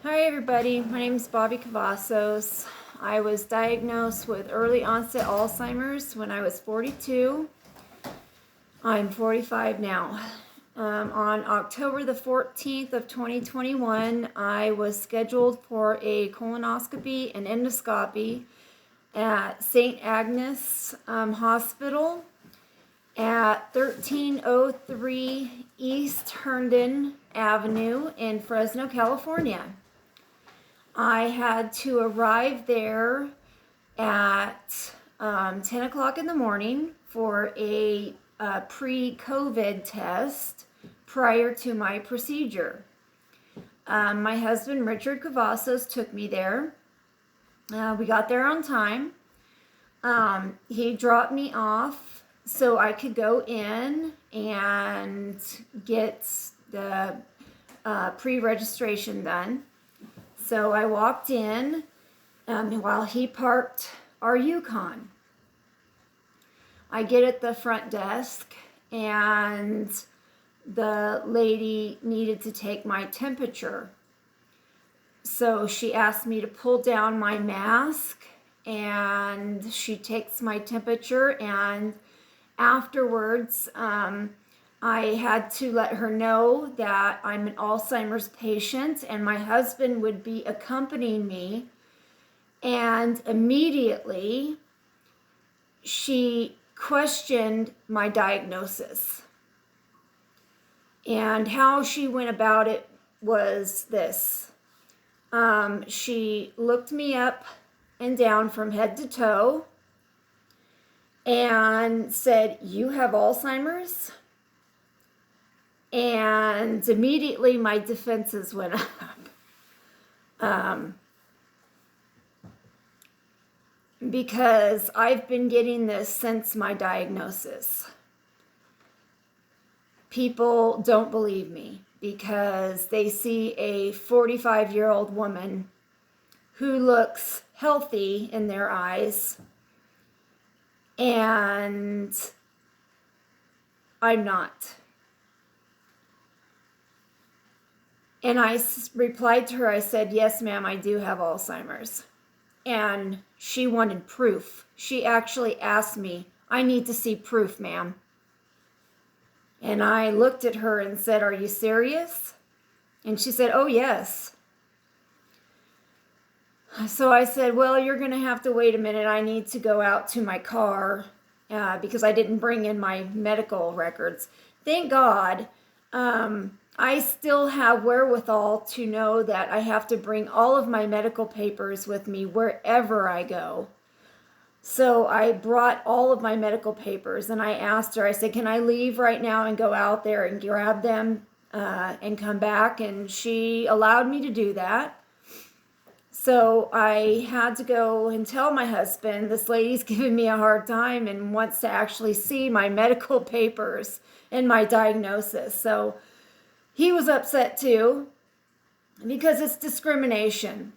Hi everybody, my name is Bobby Cavazos. I was diagnosed with early onset Alzheimer's when I was 42. I'm 45 now. On October the 14th of 2021, I was scheduled for a colonoscopy and endoscopy at St. Agnes Hospital at 1303 East Herndon Avenue in Fresno, California. I had to arrive there at 10 o'clock in the morning for a pre-COVID test prior to my procedure. My husband, Richard Cavazos, took me there. We got there on time. He dropped me off so I could go in and get the pre-registration done. So I walked in while he parked our Yukon. I get at the front desk and the lady needed to take my temperature. So she asked me to pull down my mask and she takes my temperature, and afterwards I had to let her know that I'm an Alzheimer's patient and my husband would be accompanying me. And immediately she questioned my diagnosis. And how she went about it was this. She looked me up and down from head to toe and said, "You have Alzheimer's?" And immediately my defenses went up. Because I've been getting this since my diagnosis. People don't believe me because they see a 45-year-old woman who looks healthy in their eyes, and I'm not. And I replied to her, I said, "Yes, ma'am, I do have Alzheimer's." And she wanted proof. She actually asked me, "I need to see proof, ma'am." And I looked at her and said, "Are you serious?" And she said, "Oh, yes." So I said, "Well, you're going to have to wait a minute. I need to go out to my car because I didn't bring in my medical records." Thank God. I still have wherewithal to know that I have to bring all of my medical papers with me wherever I go. So I brought all of my medical papers and I asked her, I said, "Can I leave right now and go out there and grab them and come back?" And she allowed me to do that. So I had to go and tell my husband, "This lady's giving me a hard time and wants to actually see my medical papers and my diagnosis." So he was upset too, because it's discrimination.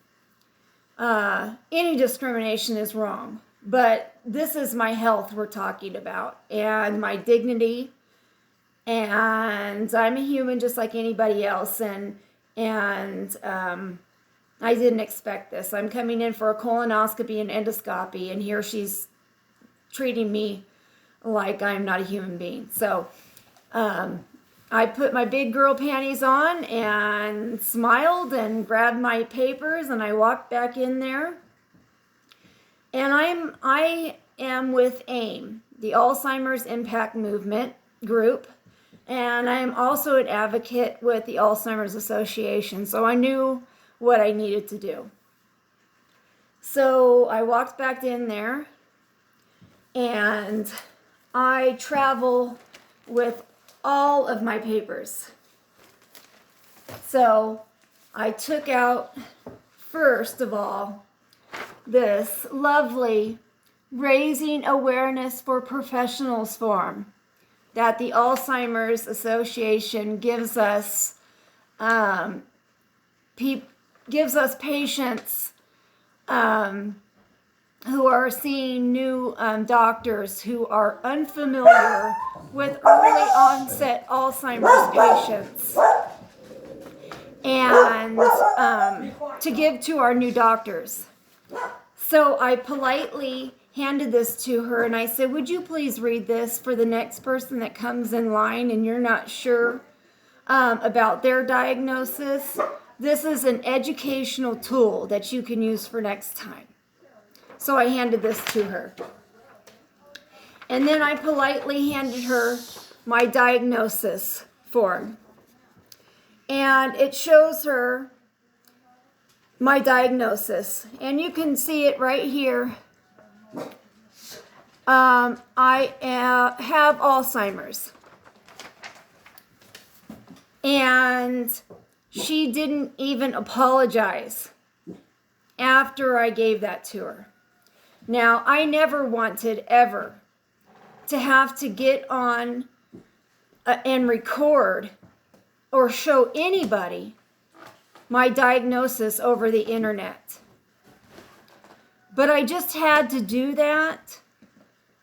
Any discrimination is wrong, but this is my health we're talking about, and my dignity, and I'm a human just like anybody else, and I didn't expect this. I'm coming in for a colonoscopy and endoscopy, and here she's treating me like I'm not a human being. So I put my big girl panties on and smiled and grabbed my papers, and I walked back in there. And I am with AIM, the Alzheimer's Impact Movement group, and I am also an advocate with the Alzheimer's Association, so I knew what I needed to do. So I walked back in there, and I travel with all of my papers. So I took out, first of all, this lovely Raising Awareness for Professionals form that the Alzheimer's Association gives us patients who are seeing new doctors who are unfamiliar with early onset Alzheimer's patients. And to give to our new doctors. So I politely handed this to her and I said, would you please read this for the next person that comes in line and you're not sure about their diagnosis? This is an educational tool that you can use for next time. So I handed this to her. And then I politely handed her my diagnosis form. And it shows her my diagnosis. And you can see it right here. I have Alzheimer's. And she didn't even apologize after I gave that to her. Now, I never wanted ever to have to get on and record or show anybody my diagnosis over the internet. But I just had to do that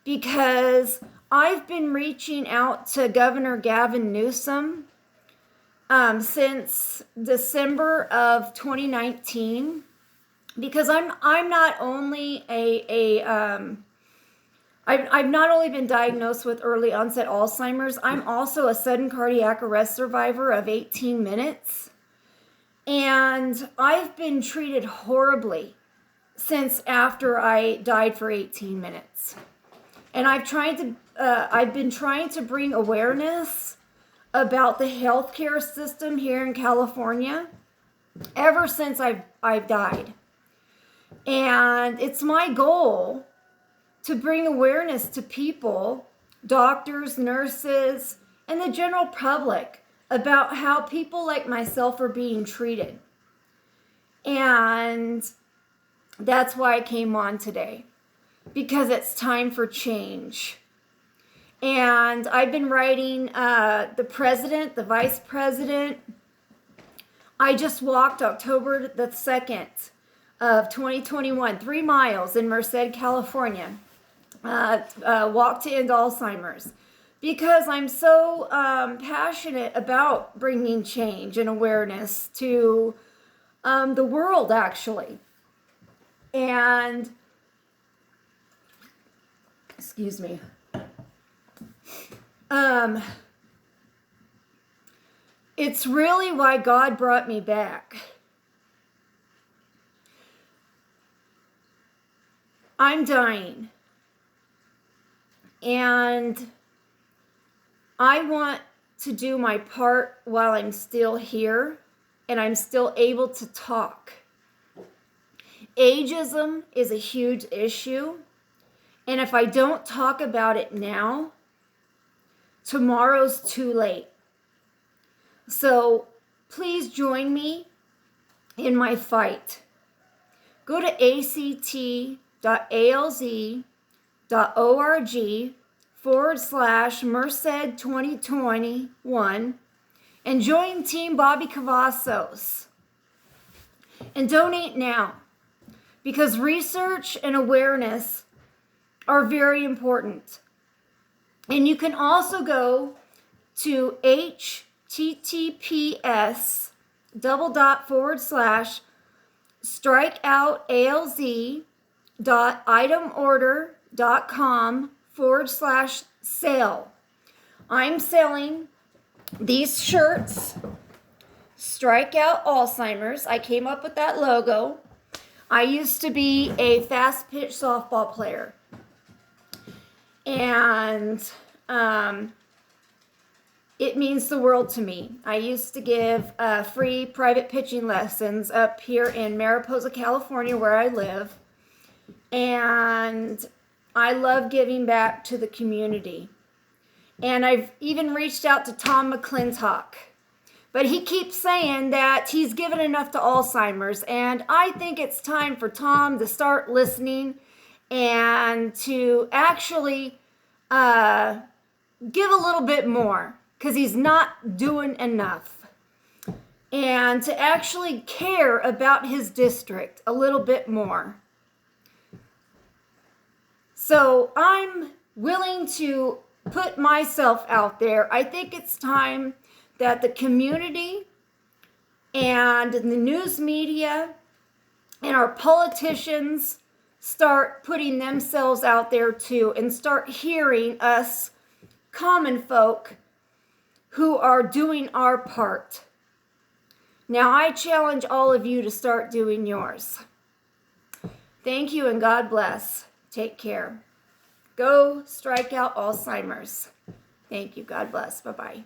because I've been reaching out to Governor Gavin Newsom since December of 2019, because I'm not only I've not only been diagnosed with early onset Alzheimer's, I'm also a sudden cardiac arrest survivor of 18 minutes. And I've been treated horribly since after I died for 18 minutes. And I've been trying to bring awareness about the healthcare system here in California ever since I've died. And it's my goal to bring awareness to people, doctors, nurses, and the general public about how people like myself are being treated. And that's why I came on today, because it's time for change. And I've been writing the president, the vice president. I just walked October the 2nd of 2021, 3 miles in Merced, California. Walk to End Alzheimer's, because I'm so passionate about bringing change and awareness to the world, actually. And, excuse me, it's really why God brought me back. I'm dying. And I want to do my part while I'm still here and I'm still able to talk. Ageism is a huge issue. And if I don't talk about it now, tomorrow's too late. So please join me in my fight. Go to act.alz.org/Merced 2021 and join Team Bobby Cavazos. And donate now, because research and awareness are very important. And you can also go to https://strikeoutalz.itemorder.com/sale. I'm selling these shirts, Strike Out Alzheimer's. I came up with that logo. I used to be a fast pitch softball player. And it means the world to me. I used to give free private pitching lessons up here in Mariposa, California, where I live. And I love giving back to the community. And I've even reached out to Tom McClintock. But he keeps saying that he's given enough to Alzheimer's. And I think it's time for Tom to start listening and to actually give a little bit more, because he's not doing enough. And to actually care about his district a little bit more. So I'm willing to put myself out there. I think it's time that the community and the news media and our politicians start putting themselves out there too and start hearing us common folk who are doing our part. Now I challenge all of you to start doing yours. Thank you and God bless. Take care. Go strike out Alzheimer's. Thank you. God bless. Bye-bye.